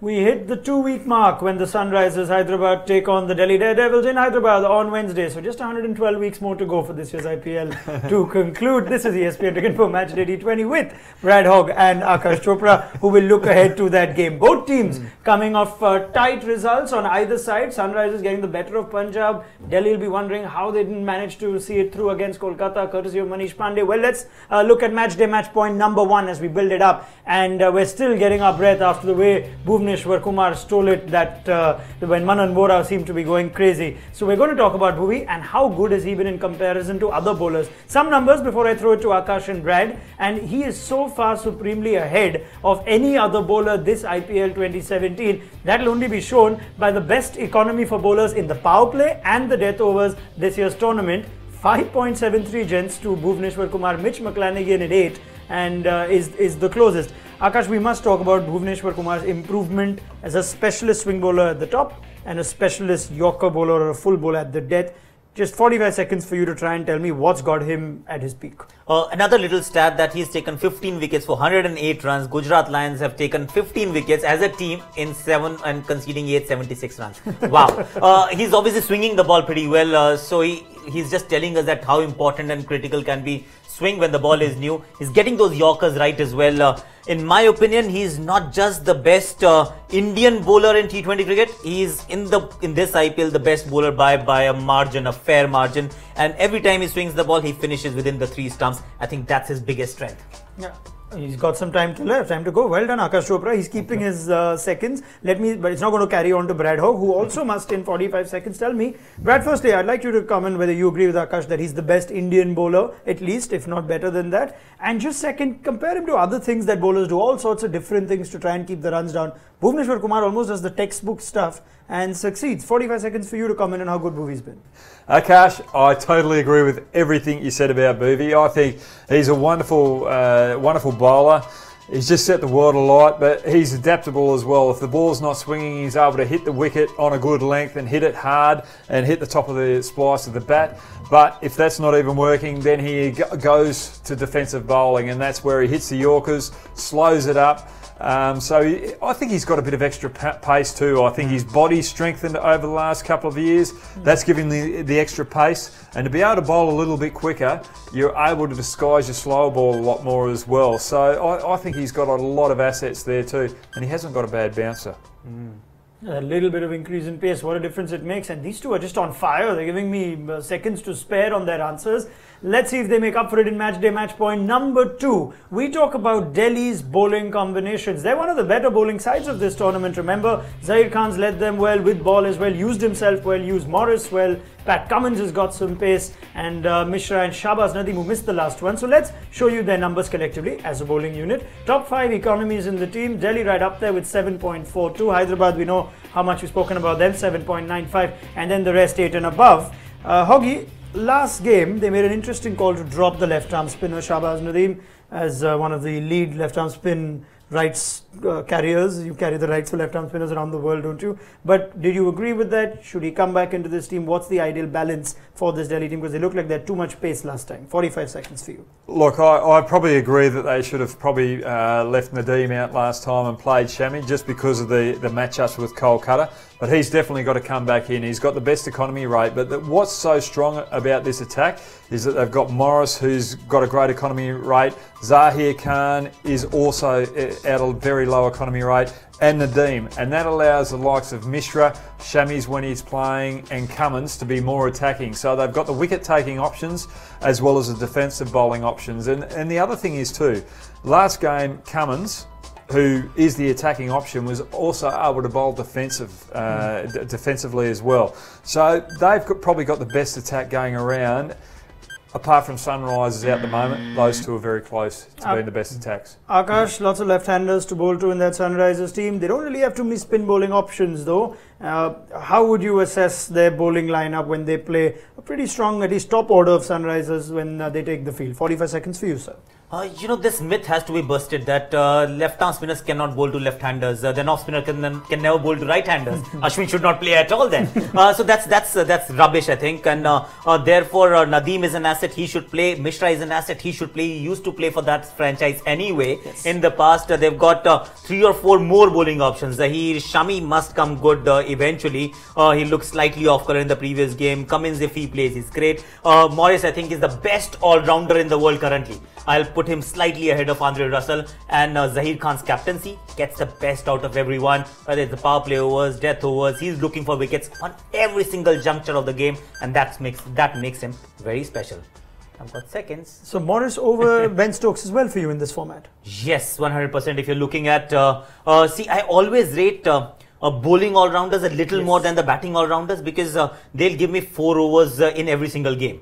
We hit the 2-week mark when the Sunrisers Hyderabad take on the Delhi Daredevils in Hyderabad on Wednesday. So just 112 weeks more to go for this year's IPL to conclude. This is ESPNcricinfo Match Day T20 with Brad Hogg and Aakash Chopra, who will look ahead to that game. Both teams coming off tight results on either side. Sunrisers getting the better of Punjab. Delhi will be wondering how they didn't manage to see it through against Kolkata, courtesy of Manish Pandey. Well, let's look at match day match point number 1 as we build it up. And we're still getting our breath after the way Bhuvneshwar Kumar stole it when Manan Vora seemed to be going crazy. So we're going to talk about Bhuvi and how good has he been in comparison to other bowlers. Some numbers before I throw it to Aakash and Brad. And he is so far supremely ahead of any other bowler this IPL 2017. That will only be shown by the best economy for bowlers in the power play and the death overs this year's tournament. 5.73 gents to Bhuvneshwar Kumar, Mitch McClanahan at 8 and is the closest. Aakash, we must talk about Bhuvneshwar Kumar's improvement as a specialist swing bowler at the top and a specialist Yorker bowler or a full bowler at the death. Just 45 seconds for you to try and tell me what's got him at his peak. Another little stat that he's taken 15 wickets for 108 runs. Gujarat Lions have taken 15 wickets as a team in 7 and conceding 876 runs. Wow. He's obviously swinging the ball pretty well. So he's just telling us that how important and critical can be swing when the ball is new. He's getting those Yorkers right as well. In my opinion, he's not just the best Indian bowler in T20 cricket. He's in this IPL the best bowler by a margin, a fair margin. And every time he swings the ball, he finishes within the 3 stumps. I think that's his biggest strength. Yeah. He's got some time to go. Well done, Aakash Chopra. He's keeping his seconds. But it's not going to carry on to Brad Hogg, who also must in 45 seconds tell me. Brad, firstly, I'd like you to comment whether you agree with Aakash that he's the best Indian bowler, at least, if not better than that. And just second, compare him to other things that bowlers do, all sorts of different things to try and keep the runs down. Bhuvneshwar Kumar almost does the textbook stuff and succeeds. 45 seconds for you to comment on how good Bhuvi's been. Aakash, I totally agree with everything you said about Bhuvi. I think he's a wonderful bowler. He's just set the world alight, but he's adaptable as well. If the ball's not swinging, he's able to hit the wicket on a good length and hit it hard and hit the top of the splice of the bat. But if that's not even working, then he goes to defensive bowling, and that's where he hits the Yorkers, slows it up. So I think he's got a bit of extra pace too. I think his body's strengthened over the last couple of years. That's giving the extra pace. And to be able to bowl a little bit quicker, you're able to disguise your slower ball a lot more as well. So I think he's got a lot of assets there too. And he hasn't got a bad bouncer. A little bit of increase in pace, what a difference it makes. And these two are just on fire. They're giving me seconds to spare on their answers. Let's see if they make up for it in match day match point number 2. We talk about Delhi's bowling combinations. They're one of the better bowling sides of this tournament. Remember, Zair Khan's led them well with ball as well, used himself well, used Morris well. Pat Cummins has got some pace, and Mishra and Shahbaz Nadeem, who missed the last one. So let's show you their numbers collectively as a bowling unit. Top 5 economies in the team. Delhi right up there with 7.42. Hyderabad, we know how much we've spoken about them, 7.95. And then the rest 8 and above. Hoggy, last game, they made an interesting call to drop the left-arm spinner Shahbaz Nadeem as one of the lead left-arm spin rights carriers. You carry the rights for left-arm spinners around the world, don't you? But did you agree with that? Should he come back into this team? What's the ideal balance for this Delhi team? Because they look like they had too much pace last time. 45 seconds for you. Look, I probably agree that they should have probably left Nadeem out last time and played Shami just because of the matchups with Kolkata. But he's definitely got to come back in. He's got the best economy rate. But what's so strong about this attack is that they've got Morris, who's got a great economy rate. Zair Khan is also at a very low economy rate. And Nadeem. And that allows the likes of Mishra, Shami's when he's playing, and Cummins to be more attacking. So they've got the wicket-taking options as well as the defensive bowling options. And the other thing is too, last game, Cummins, who is the attacking option, was also able to bowl defensively as well. So they've probably got the best attack going around. Apart from Sunrisers at the moment, those two are very close to being the best attacks. Aakash, lots of left-handers to bowl to in that Sunrisers team. They don't really have too many spin bowling options though. How would you assess their bowling lineup when they play a pretty strong, at least top order of Sunrisers when they take the field? 45 seconds for you, sir. This myth has to be busted that left-arm spinners cannot bowl to left-handers. Then off-spinner can never bowl to right-handers. Ashwin should not play at all then. So that's rubbish, I think. And therefore, Nadeem is an asset. He should play. Mishra is an asset. He should play. He used to play for that franchise anyway. Yes. In the past, they've got 3 or 4 more bowling options. Shami must come good eventually. He looks slightly off color in the previous game. Cummins, if he plays, is great. Morris, I think, is the best all-rounder in the world currently. I'll put him slightly ahead of Andre Russell, and Zaheer Khan's captaincy gets the best out of everyone, whether it's the power play overs, death overs. He's looking for wickets on every single juncture of the game, and that makes him very special. I've got seconds. So Morris over Ben Stokes as well for you in this format? Yes, 100%. If you're looking at, see, I always rate bowling all-rounders a little more than the batting all-rounders, because they'll give me 4 overs in every single game.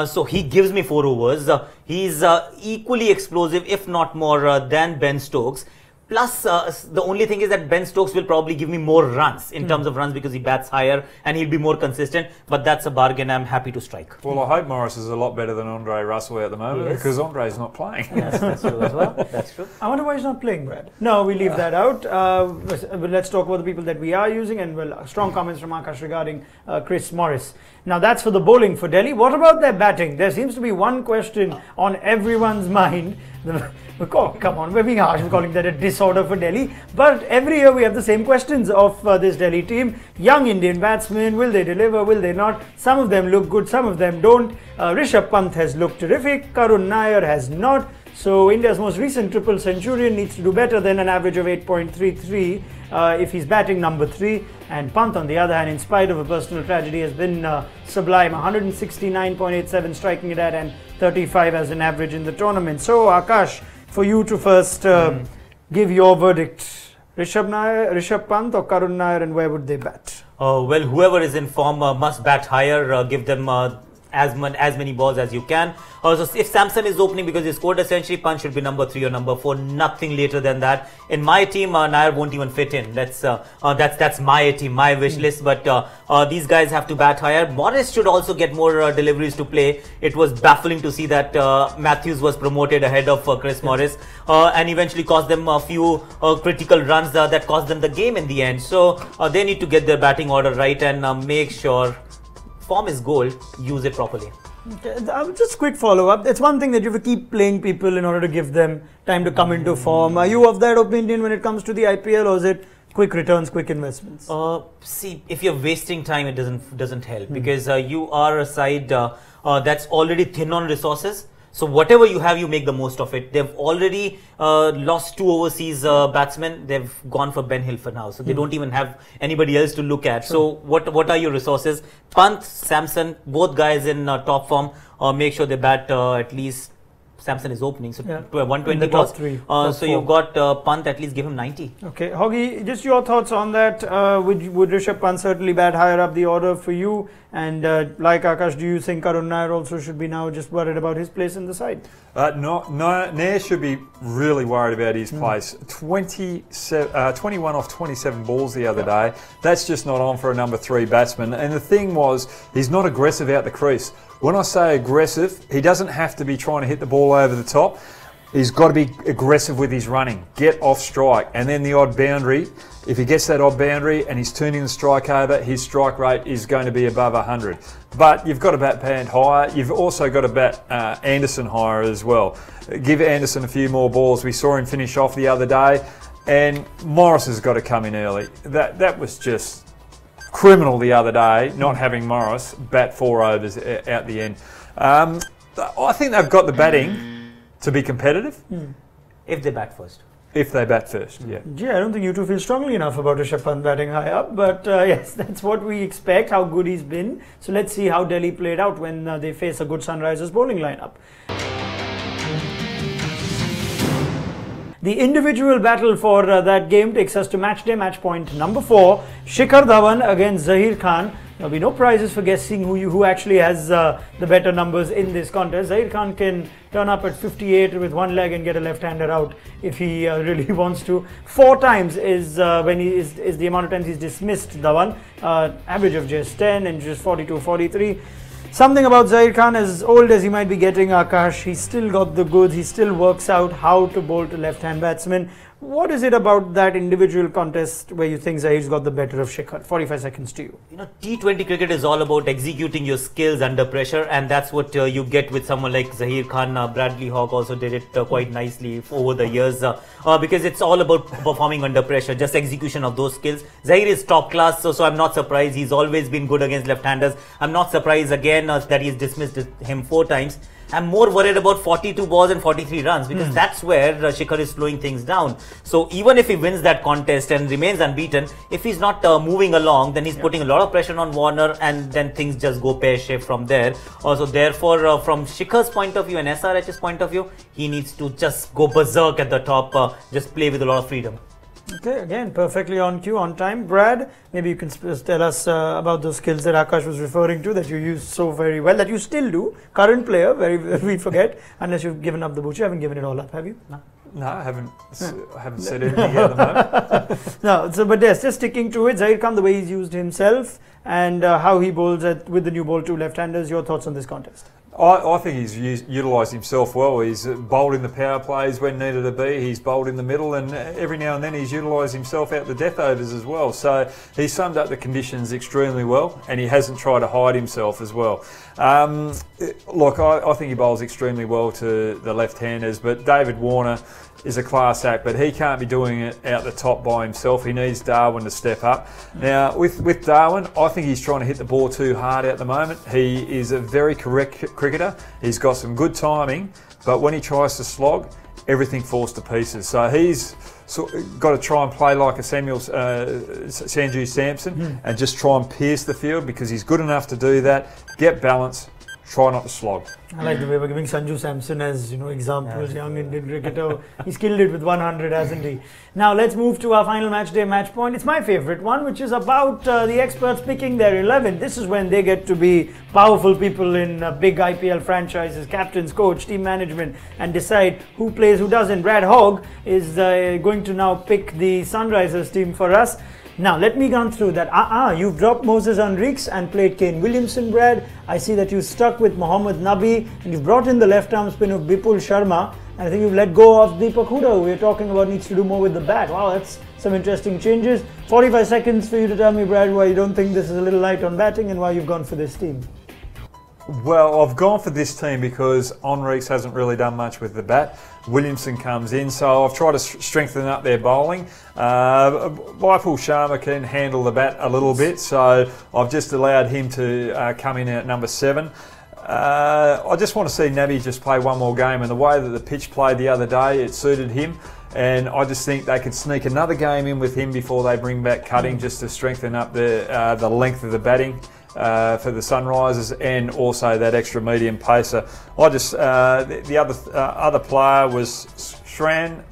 So he gives me 4 overs. He's equally explosive, if not more, than Ben Stokes. Plus, the only thing is that Ben Stokes will probably give me more runs in terms of runs, because he bats higher and he'll be more consistent. But that's a bargain I'm happy to strike. Well, I hope Morris is a lot better than Andre Russell at the moment, Yes. because Andre's not playing. Yes, that's true as well. That's true. I wonder why he's not playing, Brad. No, we leave that out. Let's talk about the people that we are using, and strong comments from Aakash regarding Chris Morris. Now that's for the bowling for Delhi. What about their batting? There seems to be one question on everyone's mind. Oh, come on, we're being harsh. We're calling that a disorder for Delhi. But every year we have the same questions of this Delhi team. Young Indian batsmen, will they deliver, will they not? Some of them look good, some of them don't. Rishabh Pant has looked terrific. Karun Nair has not. So India's most recent triple centurion needs to do better than an average of 8.33 if he's batting number 3. And Pant, on the other hand, in spite of a personal tragedy, has been sublime. 169.87 striking it at, and 35 as an average in the tournament. So Aakash, for you to first give your verdict, Rishabh Pant or Karun Nair, and where would they bat? Well, whoever is in form must bat higher. Give them as many balls as you can. So if Samson is opening because he scored a century, Pant should be number 3 or number 4, nothing later than that. In my team, Nair won't even fit in. That's my team, my wish list. But these guys have to bat higher. Morris should also get more deliveries to play. It was baffling to see that Matthews was promoted ahead of Chris Morris, and eventually cost them a few critical runs that cost them the game in the end. So they need to get their batting order right and make sure form is gold, use it properly. Okay, just quick follow-up. It's one thing that you have to keep playing people in order to give them time to come into form. Are you of that opinion when it comes to the IPL, or is it quick returns, quick investments? See, if you're wasting time, it doesn't help, because you are a side that's already thin on resources. So whatever you have, you make the most of it. They've already lost 2 overseas batsmen. They've gone for Ben Hill for now. So they don't even have anybody else to look at. So what are your resources? Pant, Samson, both guys in top form. Make sure they bat at least. Samson is opening, so 120 balls. So you've got Pant, at least give him 90. Okay, Hoggy, just your thoughts on that. Would Rishabh Pant certainly bat higher up the order for you? And like Aakash, do you think Karun Nair also should be now just worried about his place in the side? No, Nair should be really worried about his place. 21 off 27 balls the other day. That's just not on for a number 3 batsman. And the thing was, he's not aggressive out the crease. When I say aggressive, he doesn't have to be trying to hit the ball over the top. He's got to be aggressive with his running, get off strike, and then the odd boundary. If he gets that odd boundary and he's turning the strike over, his strike rate is going to be above 100. But you've got to bat Pant higher. You've also got to bat Anderson higher as well. Give Anderson a few more balls. We saw him finish off the other day, and Morris has got to come in early. That was just criminal the other day, not having Morris bat 4 overs out the end. I think they've got the batting to be competitive. If they bat first. If they bat first, yeah. Gee, I don't think you two feel strongly enough about Rishabh Pant batting high up, but yes, that's what we expect, how good he's been. So let's see how Delhi played out when they face a good Sunrisers bowling lineup. The individual battle for that game takes us to match day, match point number 4. Shikhar Dhawan against Zaheer Khan. There'll be no prizes for guessing who actually has the better numbers in this contest. Zaheer Khan can turn up at 58 with one leg and get a left-hander out if he really wants to. 4 times is the amount of times he's dismissed Dhawan. Average of just 10 and just 42, 43. Something about Zaheer Khan, as old as he might be getting, Aakash, he's still got the goods. He still works out how to bowl to left-hand batsmen. What is it about that individual contest where you think Zaheer's got the better of Shikhar? 45 seconds to you. You know, T20 cricket is all about executing your skills under pressure, and that's what you get with someone like Zaheer Khan. Bradley Hogg also did it quite nicely over the years because it's all about performing under pressure, just execution of those skills. Zaheer is top class, so I'm not surprised. He's always been good against left-handers. I'm not surprised again that he's dismissed him 4 times. I'm more worried about 42 balls and 43 runs because that's where Shikhar is slowing things down. So even if he wins that contest and remains unbeaten, if he's not moving along, then he's putting a lot of pressure on Warner, and then things just go pear-shaped from there. So therefore, from Shikhar's point of view and SRH's point of view, he needs to just go berserk at the top, just play with a lot of freedom. Okay, again, perfectly on cue, on time. Brad, maybe you can tell us about those skills that Aakash was referring to that you use so very well, that you still do. Current player, we forget, unless you've given up the boot. You haven't given it all up, have you? No, I haven't said anything at the moment. No, so but yes, just sticking to it. Zaheer Khan, the way he's used himself and how he bowls with the new ball to left-handers. Your thoughts on this contest? I think he's utilised himself well. He's bowled in the power plays when needed to be. He's bowled in the middle, and every now and then he's utilised himself out the death overs as well. So he's summed up the conditions extremely well, and he hasn't tried to hide himself as well. Look, I think he bowls extremely well to the left-handers, but David Warner is a class act, but he can't be doing it out the top by himself. He needs Darwin to step up. Now, with Darwin, I think he's trying to hit the ball too hard at the moment. He is a very correct cricketer. He's got some good timing, but when he tries to slog, everything falls to pieces. So he's got to try and play like a Sanju Samson and just try and pierce the field, because he's good enough to do that. Get balance. Try not to slog. I like the way we're giving Sanju Samson as examples, young Indian cricketer. He's killed it with 100, hasn't he? Now let's move to our final match day match point. It's my favourite one, which is about the experts picking their 11. This is when they get to be powerful people in big IPL franchises, captains, coach, team management, and decide who plays, who doesn't. Brad Hogg is going to now pick the Sunrisers team for us. Now, let me run through that. You've dropped Moses Henriques and played Kane Williamson, Brad. I see that you stuck with Mohammad Nabi, and you've brought in the left-arm spin of Vipul Sharma. And I think you've let go of Deepak Hooda, who we're talking about needs to do more with the bat. Wow, that's some interesting changes. 45 seconds for you to tell me, Brad, why you don't think this is a little light on batting and why you've gone for this team. Well, I've gone for this team because Henriques hasn't really done much with the bat. Williamson comes in, so I've tried to strengthen up their bowling. Vipul Sharma can handle the bat a little bit, so I've just allowed him to come in at number 7. I just want to see Nabi just play one more game, and the way that the pitch played the other day, it suited him. And I just think they could sneak another game in with him before they bring back Cutting, just to strengthen up the length of the batting for the Sunrisers, and also that extra medium pacer. I just the other player was Shran.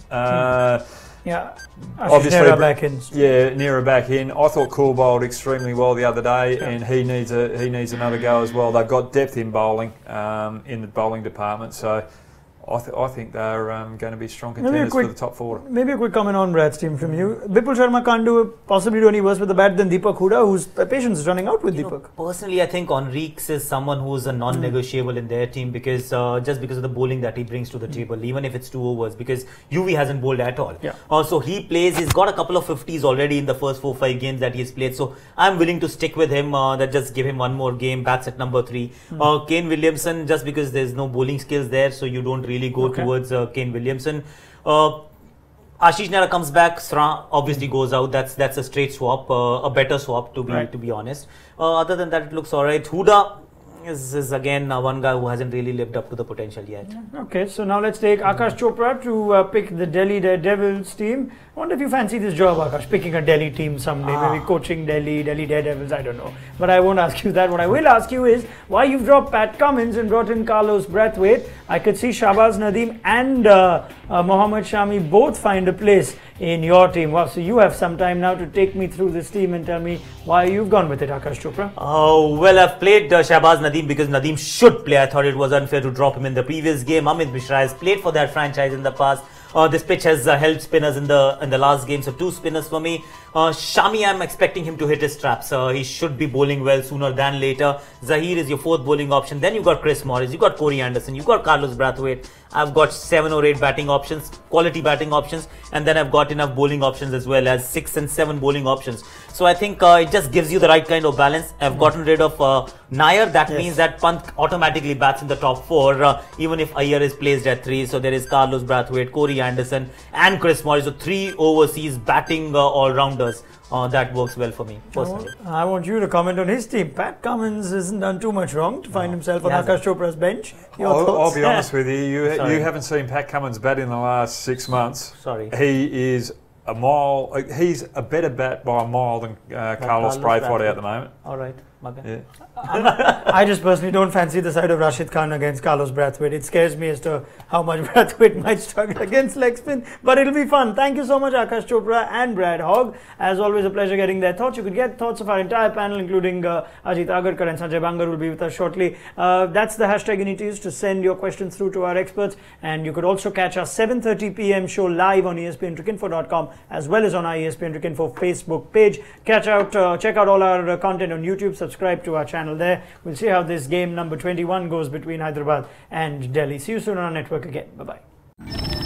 Yeah, obviously Nehra back in. Yeah, Nehra back in. I thought Cool bowled extremely well the other day, and he needs another go as well. They've got depth in bowling in the bowling department, so I think they're going to be strong contenders for the top 4. Maybe a quick comment on Brad's team from you. Vipul Sharma can't possibly do any worse with the bat than Deepak Hooda, whose patience is running out with Deepak. Personally, I think Henriques is someone who's a non-negotiable in their team, because just because of the bowling that he brings to the table, even if it's 2 overs, because UV hasn't bowled at all. Yeah. So he plays, he's got a couple of 50s already in the first 4-5 games that he's played. So I'm willing to stick with him, that just give him one more game, bats at number 3. Kane Williamson, just because there's no bowling skills there, so you don't really go towards Kane Williamson. Ashish Nehra comes back, Sra obviously goes out. That's a straight swap, a better swap to be honest. Other than that, it looks alright. Hooda is again one guy who hasn't really lived up to the potential yet. Okay, so now let's take Aakash Chopra to pick the Delhi Daredevils team. I wonder if you fancy this job, Aakash, picking a Delhi team someday, maybe coaching Delhi Daredevils, I don't know. But I won't ask you that. What I will ask you is why you've dropped Pat Cummins and brought in Carlos Brathwaite. I could see Shahbaz Nadeem and Mohammad Shami both find a place in your team. Wow, so you have some time now to take me through this team and tell me why you've gone with it, Aakash Chopra. Oh, well, I've played Shahbaz Nadeem because Nadeem should play. I thought it was unfair to drop him in the previous game. Amit Mishra has played for that franchise in the past. This pitch has helped spinners in the last game, so 2 spinners for me. Shami, I'm expecting him to hit his straps. He should be bowling well sooner than later. Zahir is your 4th bowling option. Then you got Chris Morris, you got Corey Anderson, you got Carlos Brathwaite. I've got 7 or 8 batting options, quality batting options, and then I've got enough bowling options as well as 6 and 7 bowling options. So I think it just gives you the right kind of balance. I've gotten rid of Nair. That means that Pant automatically bats in the top 4, even if Iyer is placed at 3. So there is Carlos Brathwaite, Corey Anderson, and Chris Morris. So 3 overseas batting all-rounders. That works well for me personally. I want you to comment on his team. Pat Cummins hasn't done too much wrong to find himself on Aakash Chopra's bench. I'll be honest with you. You haven't seen Pat Cummins bat in the last 6 months. Sorry. He is a mile. He's a better bat by a mile than Carlos Brathwaite at the moment. All right. Yeah. I just personally don't fancy the side of Rashid Khan against Carlos Brathwaite. It scares me as to how much Brathwaite might struggle against leg spin, but it'll be fun. Thank you so much, Aakash Chopra and Brad Hogg. As always, a pleasure getting their thoughts. You could get thoughts of our entire panel, including Ajit Agarkar and Sanjay Bangar will be with us shortly. That's the hashtag you need to use to send your questions through to our experts. And you could also catch our 7:30 p.m. show live on ESPNcricinfo.com as well as on our ESPNcricinfo Facebook page. Check out all our content on YouTube. Subscribe to our channel there. We'll see how this game number 21 goes between Hyderabad and Delhi. See you soon on our network again. Bye-bye.